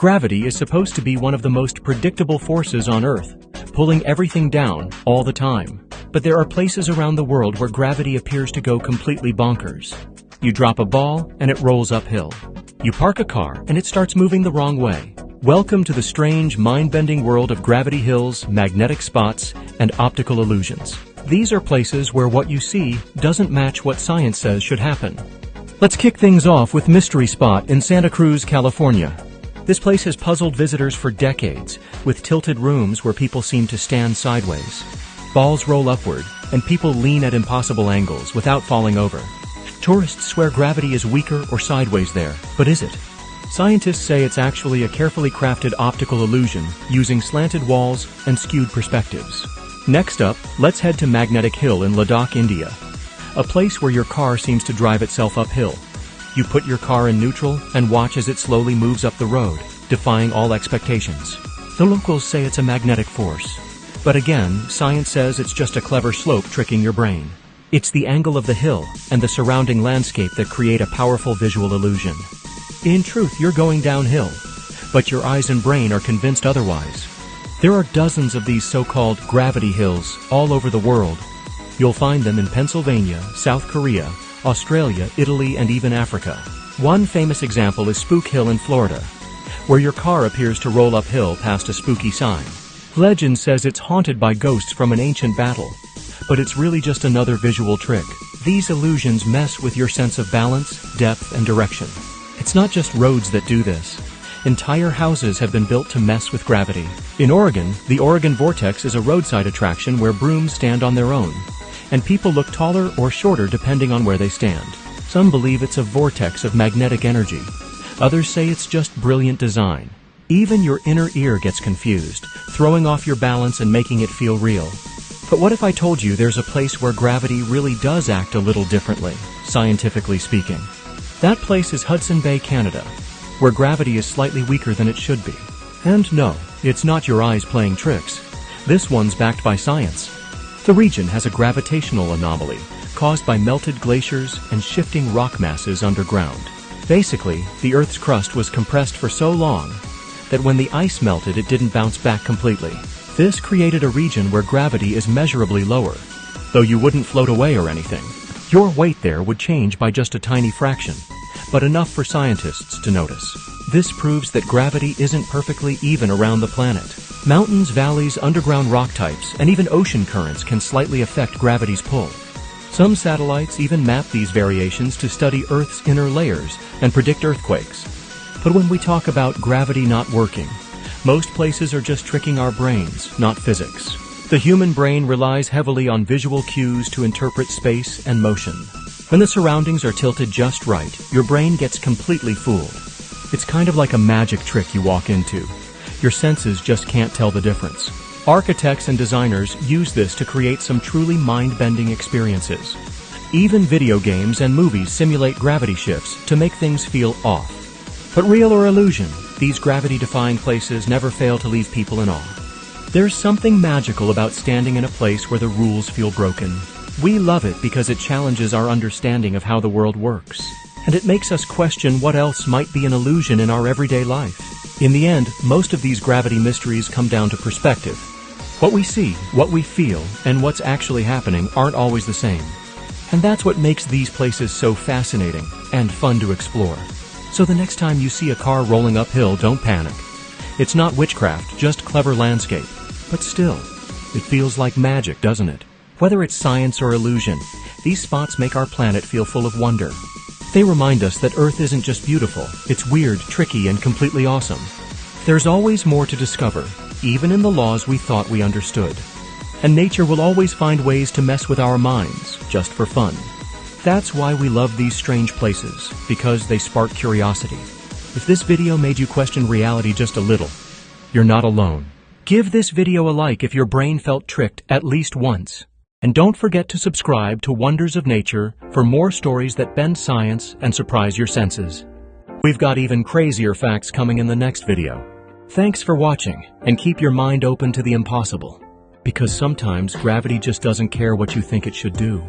Gravity is supposed to be one of the most predictable forces on Earth, pulling everything down all the time. But there are places around the world where gravity appears to go completely bonkers. You drop a ball and it rolls uphill. You park a car and it starts moving the wrong way. Welcome to the strange, mind-bending world of gravity hills, magnetic spots, and optical illusions. These are places where what you see doesn't match what science says should happen. Let's kick things off with Mystery Spot in Santa Cruz, California. This place has puzzled visitors for decades, with tilted rooms where people seem to stand sideways. Balls roll upward, and people lean at impossible angles without falling over. Tourists swear gravity is weaker or sideways there, but is it? Scientists say it's actually a carefully crafted optical illusion using slanted walls and skewed perspectives. Next up, let's head to Magnetic Hill in Ladakh, India, a place where your car seems to drive itself uphill. You put your car in neutral and watch as it slowly moves up the road, defying all expectations. The locals say it's a magnetic force. But again, science says it's just a clever slope tricking your brain. It's the angle of the hill and the surrounding landscape that create a powerful visual illusion. In truth, you're going downhill, but your eyes and brain are convinced otherwise. There are dozens of these so-called gravity hills all over the world. You'll find them in Pennsylvania, South Korea, Australia, Italy, and even Africa. One famous example is Spook Hill in Florida, where your car appears to roll uphill past a spooky sign. Legend says it's haunted by ghosts from an ancient battle, but it's really just another visual trick. These illusions mess with your sense of balance, depth, and direction. It's not just roads that do this. Entire houses have been built to mess with gravity. In Oregon, the Oregon Vortex is a roadside attraction where brooms stand on their own, and people look taller or shorter depending on where they stand. Some believe it's a vortex of magnetic energy. Others say it's just brilliant design. Even your inner ear gets confused, throwing off your balance and making it feel real. But what if I told you there's a place where gravity really does act a little differently, scientifically speaking? That place is Hudson Bay, Canada, where gravity is slightly weaker than it should be. And no, it's not your eyes playing tricks. This one's backed by science. The region has a gravitational anomaly caused by melted glaciers and shifting rock masses underground. Basically, the Earth's crust was compressed for so long that when the ice melted, it didn't bounce back completely. This created a region where gravity is measurably lower, though you wouldn't float away or anything. Your weight there would change by just a tiny fraction, but enough for scientists to notice. This proves that gravity isn't perfectly even around the planet. Mountains, valleys, underground rock types, and even ocean currents can slightly affect gravity's pull. Some satellites even map these variations to study Earth's inner layers and predict earthquakes. But when we talk about gravity not working, most places are just tricking our brains, not physics. The human brain relies heavily on visual cues to interpret space and motion. When the surroundings are tilted just right, your brain gets completely fooled. It's kind of like a magic trick you walk into. Your senses just can't tell the difference. Architects and designers use this to create some truly mind-bending experiences. Even video games and movies simulate gravity shifts to make things feel off. But real or illusion, these gravity-defying places never fail to leave people in awe. There's something magical about standing in a place where the rules feel broken. We love it because it challenges our understanding of how the world works. And it makes us question what else might be an illusion in our everyday life. In the end, most of these gravity mysteries come down to perspective. What we see, what we feel, and what's actually happening aren't always the same. And that's what makes these places so fascinating and fun to explore. So the next time you see a car rolling uphill, don't panic. It's not witchcraft, just clever landscape. But still, it feels like magic, doesn't it? Whether it's science or illusion, these spots make our planet feel full of wonder. They remind us that Earth isn't just beautiful, it's weird, tricky, and completely awesome. There's always more to discover, even in the laws we thought we understood. And nature will always find ways to mess with our minds, just for fun. That's why we love these strange places, because they spark curiosity. If this video made you question reality just a little, you're not alone. Give this video a like if your brain felt tricked at least once. And don't forget to subscribe to Wonders of Nature for more stories that bend science and surprise your senses. We've got even crazier facts coming in the next video. Thanks for watching, and keep your mind open to the impossible. Because sometimes gravity just doesn't care what you think it should do.